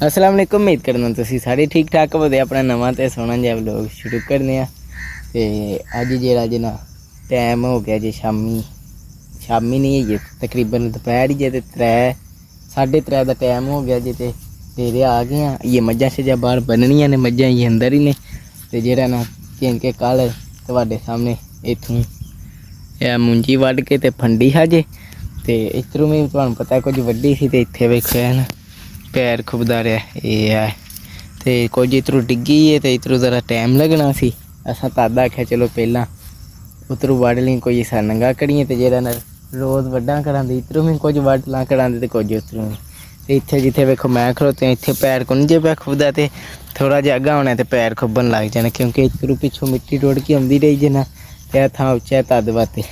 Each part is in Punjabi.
अस्सलाम वालेकुम। उम्मीद करना तुसीं सारे ठीक ठाक होवो। अपना नवां ते सोहना जिहा व्लॉग शुरू करने आ। ते अज्ज जेह्ड़ा जे ना टैम हो गया जे शामी नहीं है, तकरीबन दोपहर ही जे ते 3:30 का टाइम हो गया जे। ते डेरे आ गए हैं। ये मज्झां शज्जां बाहर बन्ननियां ने, मज्झां ये अंदर ही ने। ते जेह्ड़ा ना क्योंकि कल तुहाडे सामने इत्थों मुंजी वड्ढ के ते फंडी हा जे। ते इधरों भी तुहानूं पता है कुछ वड्ढी सी ते इत्थे वेखो है ना पैर खुबदा रहा ये है। तो कुछ इधरों डिग्गी है तो इधरों ज़रा टाइम लगना सी। असां तद आख्या चलो पहला उधरों वड्ढ ली कोई इसा नंगा करिए। तो जेह्ड़ा ना रोज़ वड्ढा करांदे इधरों भी कुछ वड्ढ ला करांदे ते कुछ उधरों भी। तो इत्थे जित्थे वेखो मैं खड़ोते इत्थे पैर कुंज पे खुबदा ते थोड़ा जिहा अग्गा होना ते पैर खुब्बन लग जाने, क्योंकि इधरों पिछों मिट्टी रुड़की आउंदी रही जे ना। ते थां उच्चा है तद वाते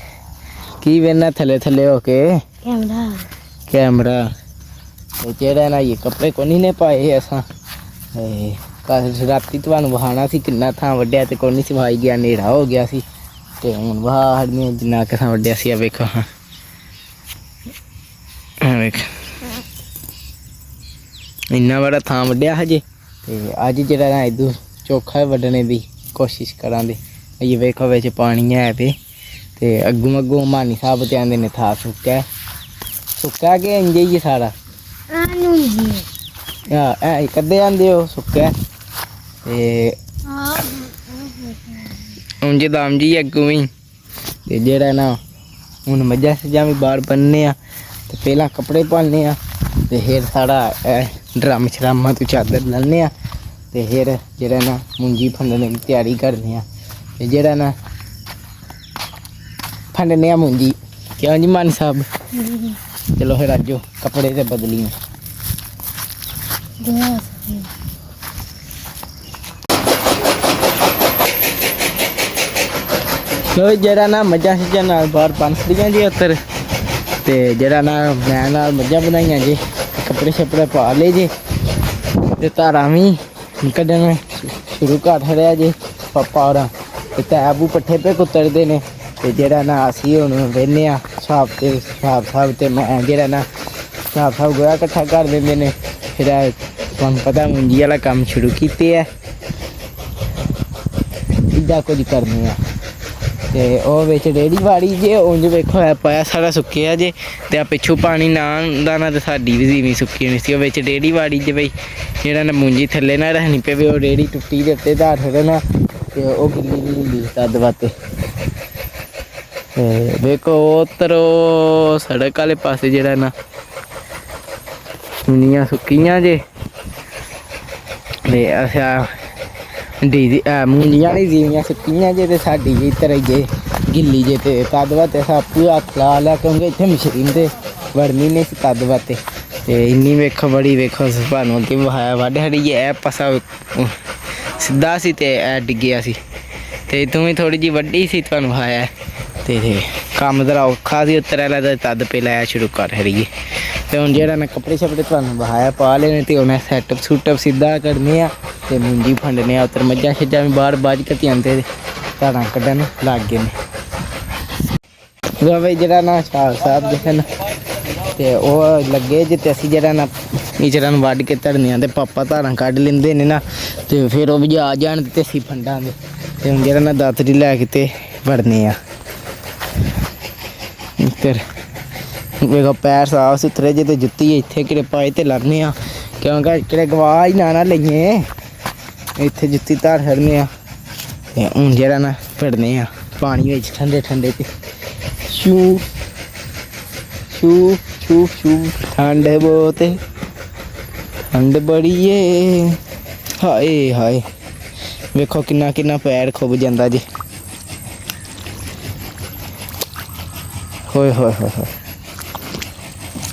की वेना थले थले हो के कैमरा जेह्ड़ा ना ये कपड़े कोनी ने पाए असां। कल राती तुहानूं वहाना सी किन्ना थां वड्ढिया ते कोनी सी वहाई गया, नेड़ा हो गया सी। ते हुण वहा हड़ने जिन्ना क थां वड्ढिया सी। वेखो हाँ वेख इन्ना बड़ा थां वड्ढिया हा जे। ते अज्ज जेह्ड़ा ना इद्धर चोखा वड्ढने दी कोशिश करां दे। ये वेखो बिच पानी है ते अग्गों अग्गों मानी साहब ते आंदे ने था सुक्का के इंज ही सारा कद्दे आंदे हो सुक्का ते उंज दम जी अग्गों भी। ते जेह्ड़ा ना हुण मज्झां शज्जां भी बाहर बन्नने आ। ते पहलां कपड़े पान्ने आ ते फिर साढ़ा ड्रम शरामां तो चादर लैन्ने आ। ते फिर जेह्ड़ा ना मुंजी फंडने की तैयारी करने आ। ते जेह्ड़ा ना फंडने आ मुंजी। क्यों जी मान साहब चलो फिर अज्जो कपड़े ते बदलिए। तो जेह्ड़ा ना मज्झां शज्जां नाल बाहर पंसदियां जी उत्तर। ते जेह्ड़ा ना मैं नाल मज्झां बनाइयां जी, कपड़े शपड़े पा ले जे। ते धारां भी कड्ढना शुरू कर छड़िया जे पापा होरां। ते तैबू पट्ठे पे कुतरदे ने। ते जेह्ड़ा ना असीं हुण बेह्ने आ साहब ते मैं जेह्ड़ा ना साहब गोहा कट्ठा कर दिंदे ने। फिर तुहानूं पता मुंजी आह्ला कम्म शुरू कीते ऐ, इ'दा कुछ करने आ। ते ओह् बिच रेड़ी बाड़ी जे उंज वेखो है पाया सारा सुक्केआ जे। ते पिच्छों पानी ना आंदा ना ते साडी भी ज़मीन सुक्की होनी सी। ओह् बिच रेड़ी बाड़ी जे भाई जेह्ड़ा ना मुंजी थल्ले ना रखनी पवे, ओह् रेड़ी टुट्टी ते उत्ते धार छड्डना ते ओह् गिल्ली नी होंदी तद वास्ते। ते वेखो उद्धर सड़क आह्ले पास्से जेह्ड़ा ना मुंजियां सुक्कियां जे। ते अच्छा मुंजियां नी जीवियां सुक्कियां जे। ते साडी इद्धर जे गिल्ली जे ते तद वास्ते असें आपूं हत्थ ला लिआ, क्योंकि इत्थें मशीन ते वड़नी नहीं सी तद वास्ते। ते इन्नी वेखो बड़ी वेखो तुहानूं अग्गें वहाया वड्ढ छड़ी ऐ पासा सिद्धा सी ते डिग्गेआ सी। ते इत्थों भी थोड़ी जी वड्डी सी तुहानूं वहाया। ते कम्म जरा औखा सी उतरे आह्ला ते तद पहले शुरू कर छड़िए। ते हुण जेह्ड़ा ना कपड़े शपड़े तुहानूं वहाया पा लेने ते उ'नें सैटअप सुटअप सिद्धा करने आ। ते मुंजी फंडने आ। उद्धर मज्झां शज्जां भी बाहर बाज कती आंदे ते धारां कड्ढन लग गए ने। भाई जेह्ड़ा ना शाह साहब जेह्ड़े ना ते ओह् लग्गे जे। ते असीं जेह्ड़ा ना इचरा वड्ढ के धरने आ ते पापा धारां कड्ढ लैंदे ने ना। ते फिर ओह् बी आ जान ते असीं फंडांगे। ते हुण जेह्ड़ा ना दातरी लै के ते वड़ने आ। फिर वेखो पैर साफ सुथरे जे ते जुत्ती इत्थे किड़े पाए ते लान्ने आ, क्योंकि किड़े गवा ही ना लेइये इत्थे जुत्ती धार छड्डने आ। ते हुण जेह्ड़ा ना वड़ने आ पानी बिच ठंडे ठंडे ते शू शू शू शू ठंड बहुत ठंड बड़ी ए हाय हाय। वेखो किन्ना किन्ना पैर खुब जांदा जे। होए होए होए होए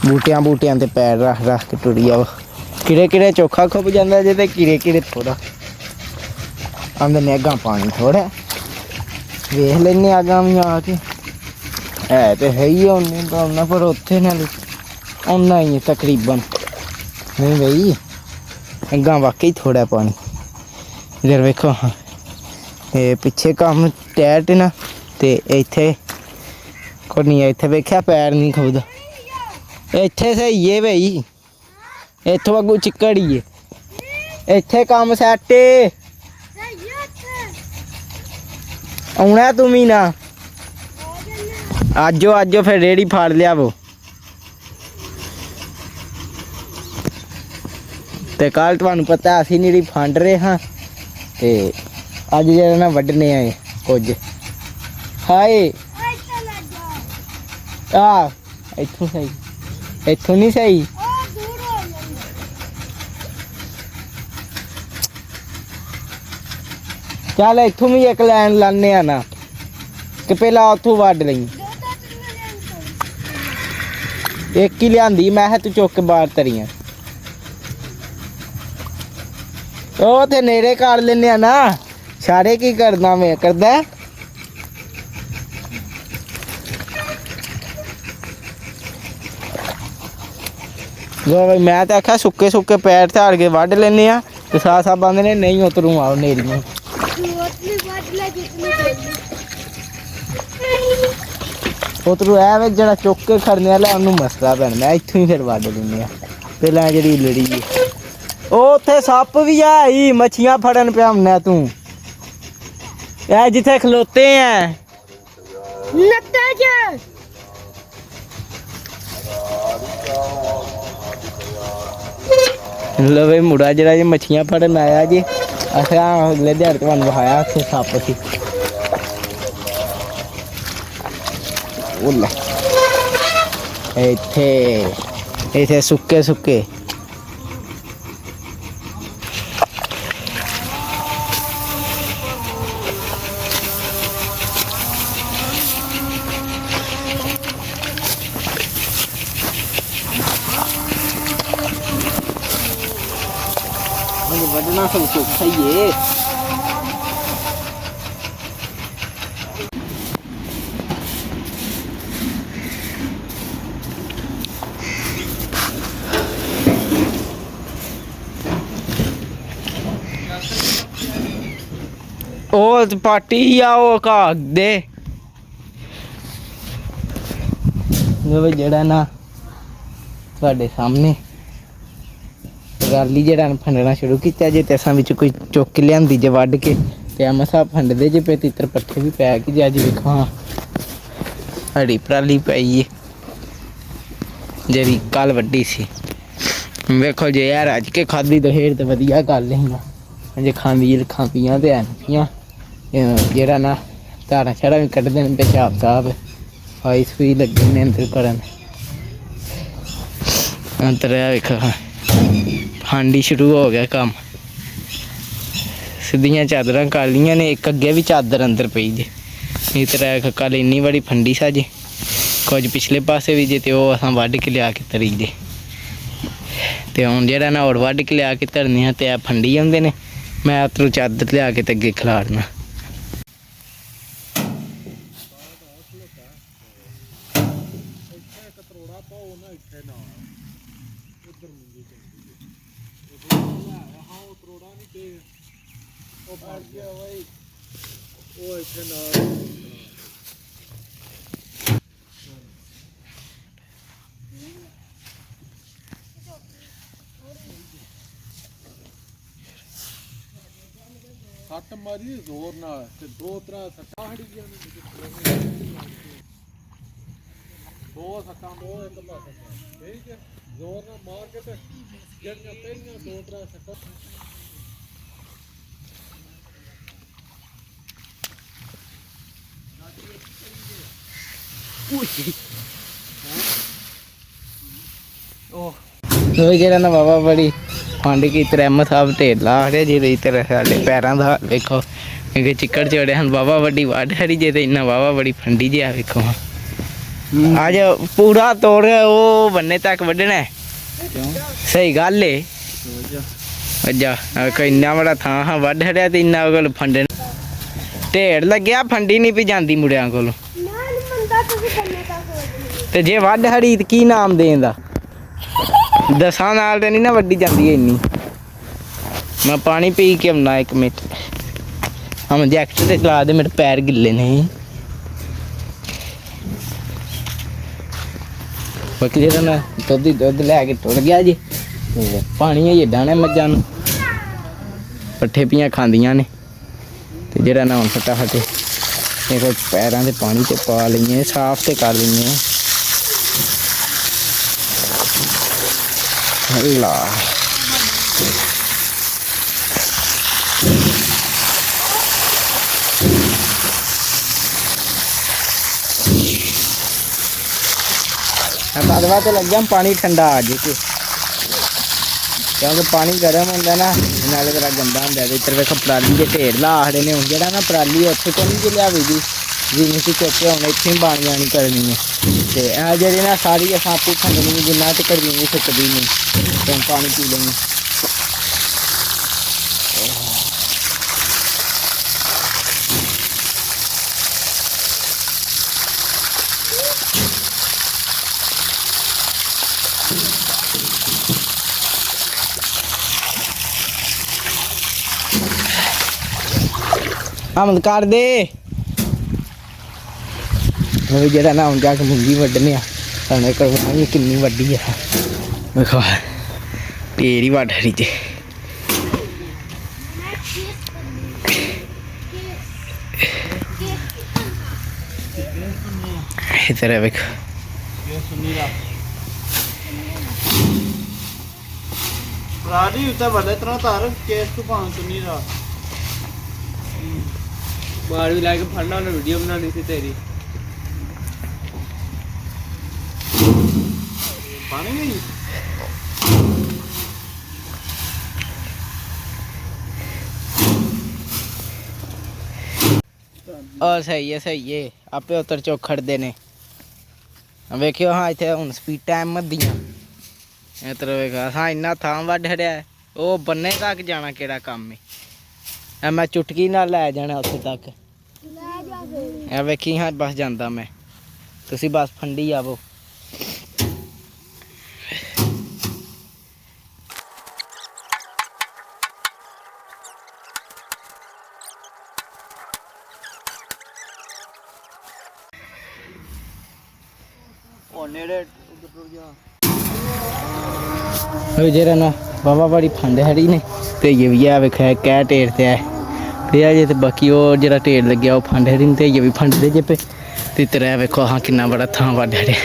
बूटियां ते पैर रख रख के टुरी जाओ। किड़े किड़े चोखा खुब जांदा जे ते किड़े किड़े थोड़ा आंदे ने अग्गां पानी थोड़ा वेख लैने अग्गां भी आके है तो है ही उन्ना पर उत्थे ना उन्ना ही तकरीबन नहीं भाई अग्गां वाकई थोड़ा पानी। इधर वेखो हाँ पिछे कम्म टैट ना ते इत्थे कोनी इत्थे वेख्या पैर नहीं खुबदा इत्थे स्हेई है भाई इत्थों अग्गों चिक्कड़ ही है। ਇੱਥੇ ਕੰਮ ਸੈੱਟ ਆਉਣਾ ਤੂੰ ਵੀ ਨਾ ਆਜੋ ਫਿਰ ਰੇੜੀ ਫੜ ਲਿਆਵੋ ਤੇ ਕੱਲ ਤੁਹਾਨੂੰ ਪਤਾ ਅਸੀਂ ਨੀਰੀ ਫੰਡ ਰਹੇ ਹਾਂ ਤੇ ਅੱਜ ਜਿਹੜਾ ਨਾ ਵੱਢਣੇ ਆਏ ਕੁਝ ਹਾਏ ਆ ਇੱਥੋਂ ਸਹੀ ਇੱਥੋਂ ਨਹੀਂ ਸਹੀ ਚੱਲ ਇੱਥੋਂ ਵੀ ਇੱਕ ਲਾਈਨ ਲਾਣੇ ਆ ਨਾ ਕਿ ਪਹਿਲਾਂ ਉੱਥੋਂ ਵੱਢ ਲਈ ਇੱਕ ਹੀ ਲਿਆਂਦੀ ਮੈਂ ਕਿਹਾ ਤੂੰ ਚੁੱਕ ਕੇ ਬਾਹਰ ਤਰੀਆਂ ਉਹ ਤੇ ਨੇੜੇ ਕਰ ਲੈਨੇ ਆ ਨਾ ਸਾਰੇ ਕੀ ਕਰਦਾ ਮੈਂ ਕਰਦਾ ਲੋ ਬਈ ਮੈਂ ਤਾਂ ਆਖਿਆ ਸੁੱਕੇ ਸੁੱਕੇ ਪੈਰ ਝਾੜ ਕੇ ਵੱਢ ਲੈਨੇ ਆ ਤੇ ਸਾਹ ਬੰਦੇ ਨੇ ਨਹੀਂ ਉਤਰੂ ਆਉ ਨੇੜੀਆਂ ਉਤਰੂ ਐ ਵੇ ਜਿਹੜਾ ਚੁੱਕ ਕੇ ਖੜਨੇ ਵਾਲਾ ਉਹਨੂੰ ਮਸਲਾ ਪੈਣਾ ਇੱਥੋਂ ਹੀ ਫਿਰ ਵੱਢ ਲੈਂਦੇ ਆ ਪਹਿਲਾਂ ਜਿਹੜੀ ਲੜੀ ਉਹ ਉੱਥੇ ਸੱਪ ਵੀ ਆਈ ਮੱਛੀਆਂ ਫੜਨ ਪਿਆ ਹੁੰਨਾ ਤੂੰ ਇਹ ਜਿੱਥੇ ਖਲੋਤੇ ਆ ਨੱਤਾ ਜਾ ਲਵੇ ਮੁੰਡਾ ਜਿਹੜਾ ਜੀ ਮੱਛੀਆਂ ਫੜਨ ਆਇਆ ਜੀ ਅਸਾਂ ਅਗਲੇ ਦਿਹਾੜੇ ਤੁਹਾਨੂੰ ਵਿਖਾਇਆ ਉੱਥੇ ਸੱਪ ਸੀ ਉਹ ਲੈ ਇੱਥੇ ਸੁੱਕੇ ਸੁੱਕੇ ਵੱਢਣਾ ਸਭ ਸੌਖਾ ਹੀ ਏ ਉਹ ਪਾਰਟੀ ਆ ਉਹ ਘਾਹ ਦੇ ਜਿਹੜਾ ਨਾ ਤੁਹਾਡੇ ਸਾਹਮਣੇ ਰਾਲੀ ਜਿਹੜਾ ਫੰਡਣਾ ਸ਼ੁਰੂ ਕੀਤਾ ਜੇ ਤੇ ਅਸਾਂ ਵਿੱਚ ਕੋਈ ਚੁੱਕ ਕੇ ਲਿਆਂਦੀ ਜੇ ਵੱਢ ਕੇ ਤੇ ਆ ਮਸਾ ਫੰਡਦੇ ਜੇ ਪਏ ਤਿੱਤਰ ਪੱਠੇ ਵੀ ਪੈ ਕੇ ਜੇ ਅੱਜ ਵੇਖਾਂ ਸਾਡੀ ਪਰਾਲੀ ਪਈ ਏ ਜਿਹੜੀ ਕੱਲ ਵੱਡੀ ਸੀ ਵੇਖੋ ਜੇ ਯਾਰ ਅੱਜ ਕੇ ਖਾਦੀ ਤਾਂ ਫੇਰ ਤੇ ਵਧੀਆ ਗੱਲ ਸੀ ਜੇ ਖਾਂਦੀਆਂ ਤੇ ਐਨੀਆਂ ਜਿਹੜਾ ਨਾ ਧਾਰਾਂ ਛੜਾ ਵੀ ਕੱਢਦੇ ਨੇ ਪਿਸ਼ਾਬ ਸਾਹਿਬ ਆਈਸ ਵੀ ਲੱਗੇ ਨੇ ਅੰਦਰ ਕਰਨ ਅੰਦਰ ਆ ਵੇਖੋ ਹਾਂਡੀ ਸ਼ੁਰੂ ਹੋ ਗਿਆ ਕੰਮ ਸਿੱਧੀਆਂ ਚਾਦਰਾਂ ਕਾਲੀਆਂ ਨੇ ਇੱਕ ਅੱਗੇ ਵੀ ਚਾਦਰ ਅੰਦਰ ਪਈ ਜੇ ਇਸ ਤਰ੍ਹਾਂ ਕੱਲ ਇੰਨੀ ਬੜੀ ਫੰਡੀ ਸਾ ਜੇ ਕੁਝ ਪਿਛਲੇ ਪਾਸੇ ਵੀ ਜੇ ਤੇ ਉਹ ਅਸਾਂ ਵੱਢ ਕੇ ਲਿਆ ਕੇ ਤਰੀ ਜੇ ਤੇ ਹੁਣ ਜਿਹੜਾ ਨਾ ਹੋਰ ਵੱਢ ਕੇ ਲਿਆ ਕੇ ਧਰਨੇ ਆ ਤੇ ਆ ਫੰਡੀ ਆਉਂਦੇ ਨੇ ਮੈਂ ਉੱਧਰੋਂ ਚਾਦਰ ਲਿਆ ਕੇ ਤੇ ਅੱਗੇ ਖਿਲਾਰਨਾ ਸੱਟ ਮਾਰੀ ਜ਼ੋਰ ਨਾਲ ਤੇ ਦੋ ਤਰ੍ਹਾਂ ਸੱਟਾਂ ਹੜੀਆਂ ਨੇ ਦੋ ਸੱਟਾਂ ਦੋ ਇੱਕ ਪਾਸੇ ਠੀਕ ਹੈ ਜ਼ੋਰ ਨਾਲ ਮਾਰ ਕੇ ਤੇ ਜਿਹੜੀਆਂ ਪਹਿਲੀਆਂ ਦੋ ਤਰ੍ਹਾਂ ਸੱਟਾਂ ਉਹ ਜਿਹੜਾ ਨਾ ਬਾਬਾ ਬੜੀ ਫੰਡ ਕੀ ਤਰ੍ਹਾਂ ਸਾਹਿਬ ਢੇਰ ਲਾ ਰਿਹਾ ਜੀ ਤਰ੍ਹਾਂ ਸਾਡੇ ਪੈਰਾਂ ਦਾ ਵੇਖੋ ਕਿ ਚਿੱਕੜ ਚੜੇ ਹਨ ਬਾਬਾ ਵੱਡੀ ਵੱਢ ਹਰੀ ਜੇ ਤੇ ਇੰਨਾ ਬਾਬਾ ਬੜੀ ਫੰਡੀ ਜਿਹਾ ਵੇਖੋ ਅੱਜ ਪੂਰਾ ਤੋੜ ਉਹ ਬੰਨੇ ਤੱਕ ਵੱਢਣਾ ਸਹੀ ਗੱਲ ਏ ਅੱਜਾ ਇੰਨਾ ਬੜਾ ਥਾਂ ਹਾਂ ਵੱਢ ਹੜਿਆ ਤੇ ਇੰਨਾ ਕੋਲ ਫੰਡੇ ਢੇਰ ਲੱਗਿਆ ਫੰਡੀ ਨਹੀਂ ਪਈ ਜਾਂਦੀ ਮੁੰਡਿਆਂ ਕੋਲ ਤੇ ਜੇ ਵੱਢ ਹੜੀ ਤੇ ਕੀ ਨਾਮ ਦੇਣ ਦਾ ਦਸਾਂ ਨਾਲ ਤੇ ਨਹੀਂ ਨਾ ਵੱਡੀ ਜਾਂਦੀ ਇੰਨੀ ਮੈਂ ਪਾਣੀ ਪੀ ਕੇ ਆਉਣਾ ਇੱਕ ਮਿੰਟ ਹਾਂ ਜੈਕਟ ਤੇ ਚਲਾ ਦੇ ਮੇਰੇ ਪੈਰ ਗਿੱਲੇ ਨੇ ਬਾਕੀ ਜਿਹੜਾ ਨਾ ਦੁੱਧ ਲੈ ਕੇ ਟੁੱਟ ਗਿਆ ਜੀ ਪਾਣੀ ਇਹ ਏਡਾ ਨੇ ਮੱਝਾਂ ਨੂੰ ਪੱਠੇ ਪੀਆਂ ਖਾਂਦੀਆਂ ਨੇ। ਤੇ ਜਿਹੜਾ ਨਾ ਹੁਣ ਫਟਾਫਟ ਇਹ ਕੋਈ ਪੈਰਾਂ ਦੇ ਪਾਣੀ ਤੇ ਪਾ ਲਈਏ, ਸਾਫ਼ ਤੇ ਕਰ ਲਈਏ। ਲਾ ਬਾਦਵਾ ਤੇ ਲੱਗਿਆ ਪਾਣੀ ਠੰਡਾ ਆ ਜੇ ਕਿ ਕਿਉਂਕਿ ਪਾਣੀ ਗਰਮ ਹੁੰਦਾ ਨਾ ਨਾਲੇ ਬੜਾ ਗੰਦਾ ਹੁੰਦਾ। ਇੱਧਰ ਵੇਖੋ ਪਰਾਲੀ ਦੇ ਢੇਰ ਲਾ ਆਖਦੇ ਨੇ। ਹੁਣ ਜਿਹੜਾ ਨਾ ਪਰਾਲੀ ਉੱਥੇ ਕੋਈ ਨਹੀਂ ਲਿਆਵੇ ਜੀ ਜਿਵੇਂ ਕਿ ਚੁੱਕੇ ਹੁਣ ਇੱਥੇ ਹੀ ਬਾਣੀ ਆਣੀ ਕਰਨੀ ਹੈ। ਤੇ ਇਹ ਜਿਹੜੀ ਨਾ ਸਾਰੀ ਅਸਾਂ ਆਪੇ ਖੰਡਣੀ ਜਿੰਨਾ ਤੇ ਕਰਨੀ ਨਹੀਂ ਸਕਦੀ ਨਹੀਂ ਤੇ ਪਾਣੀ ਪੀ ਲੈਣੀ। ਆਮਦ ਕਰ ਦੇ ਉਹ ਜਿਹੜਾ ਨਾ ਹੁਣ ਜਾ ਕੇ ਮੂੰਗੀ ਵੱਢਣੇ ਆ। ਤੁਹਾਨੂੰ ਕਰਵਾਉਣੀ ਕਿੰਨੀ ਵੱਡੀ ਆ ਵੇਖੋ ਢੇਰ ਹੀ ਵੱਢ ਰਹੀ ਤੇ ਇੱਧਰ ਵੇਖੋ ਰਾਜੀ ਉੱਤੇ ਵੱਡੇ ਤਰ੍ਹਾਂ ਧਾਰ ਕੇਸ ਤੋਂ ਭਾਂ ਸੁਣੀ ਰਾ ਬਾਹਰ ਵੀ ਲਾ ਕੇ ਫੜਨਾ ਉਹਨੇ ਵੀਡੀਓ ਬਣਾਉਣੀ ਸੀ ਤੇਰੀ ਪਾਣੀ ਨਹੀਂ ਸਹੀ ਹੈ ਆਪੇ ਉੱਤਰ ਚੋਕ ਖੜਦੇ ਨੇ। ਵੇਖਿਓ ਹਾਂ ਇੱਥੇ ਹੁਣ ਸਪੀਡਾਂ ਮੱਦੀਆਂ ਇੱਧਰ ਵੇਖਾ ਹਾਂ ਇੰਨਾ ਥਾਂ ਵੱਢ ਛੜਿਆ। ਉਹ ਬੰਨੇ ਤੱਕ ਜਾਣਾ ਕਿਹੜਾ ਕੰਮ ਹੈ। ਮੈਂ ਚੁਟਕੀ ਨਾਲ ਲੈ ਜਾਣਾ ਉੱਥੇ ਤੱਕ। ਇਹ ਵੇਖੀ ਹਾਂ ਬਸ ਜਾਂਦਾ ਮੈਂ। ਤੁਸੀਂ ਬਸ ਫੰਡੀ ਆਵੋ। ਜਿਹੜਾ ਨਾ ਬਾਬਾ ਬੜੀ ਫੰਡ ਹੜੀ ਨੇ ਤੇ ਇਹ ਵੀ ਆ ਵੇਖਿਆ ਕਹਿ ਢੇਰ ਤੇ ਆ ਤੇ ਅਜੇ ਤੇ ਬਾਕੀ ਉਹ ਜਿਹੜਾ ਢੇਰ ਲੱਗਿਆ ਉਹ ਫੰਡ ਹੜੀ ਤੇ ਇਹ ਵੀ ਫੰਡ ਦੇ ਜੇ ਪੇ ਤੇ ਤੇਰਾ ਵੇਖੋ ਹਾਂ ਕਿੰਨਾ ਬੜਾ ਥਾਂ ਵੱਢ ਹੜਿਆ।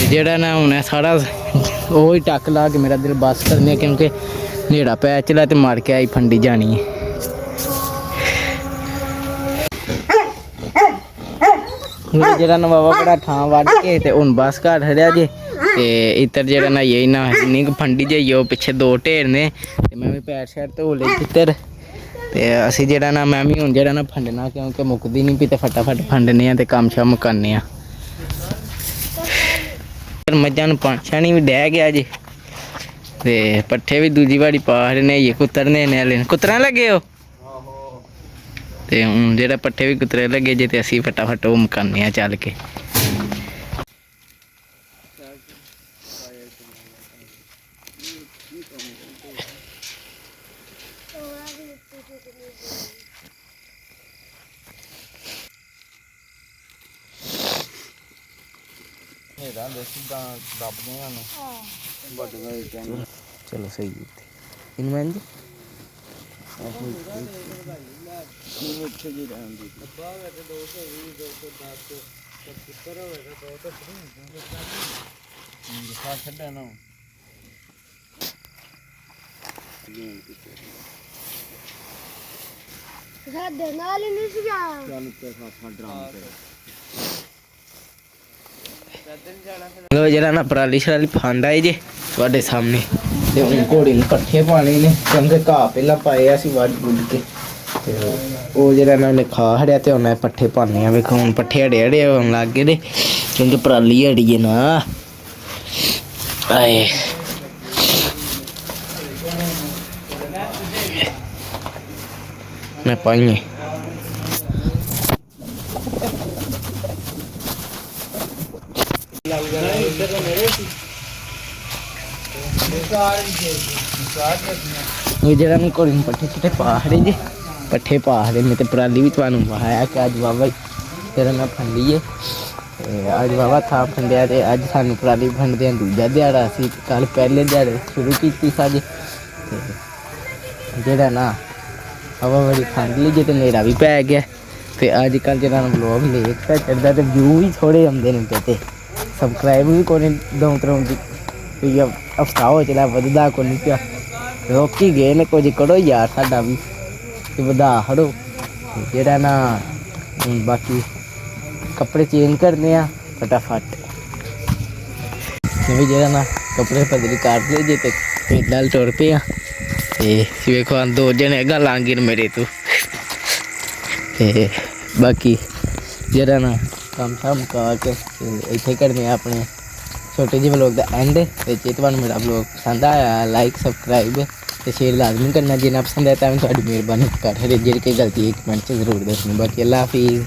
ਜਿਹੜਾ ਨਾ ਹੁਣ ਸਾਰਾ ਉਹ ਹੀ ਟੱਕ ਲਾ ਕੇ ਮੇਰਾ ਦਿਲ ਬਸ ਕਰਨੇ ਕਿਉਂਕਿ ਨੇੜਾ ਪੈ ਚਲਾ ਤੇ ਮਾਰ ਕੇ ਆਈ ਫੰਡੀ ਜਾਣੀ ਹੈ। ਜਿਹੜਾ ਨਾ ਬਾਬਾ ਬੜਾ ਥਾਂ ਵੱਢ ਕੇ ਤੇ ਹੁਣ ਬਸ ਘਰ ਹੜਿਆ ਜੇ। ਤੇ ਇੱਧਰ ਜਿਹੜਾ ਨਾ ਇਹ ਨਾ ਇੰਨੀ ਕੁ ਫੰਡੀ ਜਾਈ ਉਹ ਪਿੱਛੇ ਦੋ ਢੇਰ ਨੇ ਤੇ ਮੈਂ ਵੀ ਪੈਰ ਸ਼ੈਰ ਧੋ ਲਏ ਇੱਧਰ। ਤੇ ਅਸੀਂ ਜਿਹੜਾ ਨਾ ਮੈਂ ਵੀ ਹੁਣ ਜਿਹੜਾ ਨਾ ਫੰਡਣਾ ਕਿਉਂਕਿ ਮੁੱਕਦੀ ਨਹੀਂ ਪਈ ਤੇ ਫਟਾਫਟ ਫੰਡਨੇ ਆ ਤੇ ਕੰਮ ਸ਼ਮ ਕਰਨੇ ਆ। ਮੱਝਾਂ ਨੂੰ ਪਾਣੀ ਵੀ ਡਹਿ ਗਿਆ ਜੀ ਤੇ ਪੱਠੇ ਵੀ ਦੂਜੀ ਵਾਰੀ ਪਾ ਰਹੇ ਨੇ। ਇਹ ਕੁੱਤਰਨੇ ਨੇ ਹਲੇ ਕੁੱਤਰਾਂ ਲੱਗੇ ਹੋ ਤੇ ਹੁਣ ਜਿਹੜਾ ਪੱਠੇ ਵੀ ਕੁੱਤਰੇ ਲੱਗੇ ਜੇ ਤੇ ਅਸੀਂ ਫਟਾਫਟ ਉਹ ਮਕਾਨੇ ਆ ਚੱਲ ਕੇ। ਚਲੋ ਸਹੀ ਇਹਨੂੰ ਮੈਂ ਜੀ ਸਾਡੇ ਨਾਲ ਹੀ ਨਹੀਂ ਸੀਗਾ। ਲੋ ਜਿਹੜਾ ਨਾ ਪਰਾਲੀ ਸ਼ਰਾਲੀ ਫੰਡ ਆਏ ਜੇ ਤੁਹਾਡੇ ਸਾਹਮਣੇ ਤੇ ਹੁਣ ਘੋੜੀ ਨੂੰ ਪੱਠੇ ਪਾਣੇ ਨੇ ਕਿਉਂਕਿ ਘਾਹ ਪਹਿਲਾਂ ਪਾਏ ਅਸੀਂ ਵੱਢ ਵੁੱਢ ਕੇ ਤੇ ਉਹ ਜਿਹੜਾ ਨਾ ਉਹਨੇ ਖਾ ਹੜਿਆ ਤੇ ਹੁਣ ਮੈਂ ਪੱਠੇ ਪਾਉਂਦੇ ਆ। ਵੇਖੋ ਹੁਣ ਪੱਠੇ ਹੜੇ ਹੋਣ ਲੱਗ ਗਏ ਨੇ ਕਿਉਂਕਿ ਪਰਾਲੀ ਹੜੀ ਹੈ ਨਾ। ਆਏ ਮੈਂ ਪਾਈਏ ਇੱਧਰ ਤਾਂ ਮੇਰੇ ਸੀ ਉਹ ਜਿਹੜਾ ਮੈਂ ਕੋਲ ਪੱਠੇ ਕਿਤੇ ਪਾ ਰਹੇ ਜੇ ਪੱਠੇ ਪਾ ਰਹੇ ਮੈਂ ਤੇ ਪਰਾਲੀ ਵੀ ਤੁਹਾਨੂੰ ਪਾਇਆ ਕਿ ਅੱਜ ਬਾਬਾ ਤੇਰਾ ਨਾ ਫੰਡੀਏ ਅੱਜ ਬਾਬਾ ਥਾਂ ਫੰਡਿਆ ਤੇ ਅੱਜ ਸਾਨੂੰ ਪਰਾਲੀ ਫੰਡਦਿਆਂ ਦੂਜਾ ਦਿਹਾੜਾ ਸੀ ਕੱਲ ਪਹਿਲੇ ਦਿਹਾੜੇ ਸ਼ੁਰੂ ਕੀਤੀ ਸਾਜ ਤੇ ਜਿਹੜਾ ਨਾ ਹਵਾ ਬੜੀ ਫੰਡ ਲਈ ਜੇ ਤੇ ਹਨੇਰਾ ਵੀ ਪੈ ਗਿਆ ਤੇ ਅੱਜ ਕੱਲ੍ਹ ਜਿਹੜਾ ਬਲੌਗ ਲੇਟ ਤਾਂ ਚੜਦਾ ਤੇ ਵਿਊ ਵੀ ਥੋੜ੍ਹੇ ਆਉਂਦੇ ਨੇ ਤੇ ਸਬਸਕ੍ਰਾਈਬ ਵੀ ਕੋਈ ਦੋ ਤਰ੍ਹਾਂ ਦੀ ਕੋਈ ਹਫਤਾ ਹੋ ਚਲਾ ਵੱਧਦਾ ਕੋਈ ਨਹੀਂ ਪਿਆ ਰੋਕੀ ਗਏ ਨੇ ਕੁਝ ਕਰੋ ਯਾਰ ਸਾਡਾ ਵੀ ਤੇ ਵਧਾ ਹੜੋ ਜਿਹੜਾ ਨਾ ਹੁਣ ਬਾਕੀ ਕੱਪੜੇ ਚੇਂਜ ਕਰਨੇ ਆ ਫਟਾਫਟ ਵੀ ਜਿਹੜਾ ਨਾ ਕੱਪੜੇ ਬਦਲੀ ਕਰ ਲਏ ਜੇ ਤੇ ਪਿੰਡ ਨਾਲ ਟੁਰ ਪਏ ਆ ਤੇ ਵੇਖੋ ਦੋ ਜਣੇ ਗੱਲਾਂ ਗਿਰ ਮੇਰੇ ਤੋਂ ਤੇ ਬਾਕੀ ਜਿਹੜਾ ਨਾ ਕੰਮ ਸ਼ਾਮ ਮੁਕਾ ਕੇ ਤੇ ਇੱਥੇ ਕਰਨੇ ਆ ਆਪਣੇ ਛੋਟੇ ਜਿਹੇ ਵਲੋਗ ਦਾ ਐਂਡ ਤੇ ਜੇ ਤੁਹਾਨੂੰ ਮੇਰਾ ਵਲੋਗ ਪਸੰਦ ਆਇਆ ਲਾਈਕ ਸਬਸਕ੍ਰਾਈਬ ਤੇ ਸ਼ੇਅਰ ਲਾਜ਼ਮੀ ਕਰਨਾ ਜੇ ਨਾ ਪਸੰਦ ਆਇਆ ਤਾਂ ਵੀ ਤੁਹਾਡੀ ਮਿਹਰਬਾਨੀ ਕਰ ਜਿਹੜੇ ਕੋਈ ਗਲਤੀ ਹੈ ਕਮੈਂਟ 'ਚ ਜ਼ਰੂਰ ਦੱਸਣੀ ਬਾਕੀ ਅੱਲਾ ਹਾਫਿਜ਼।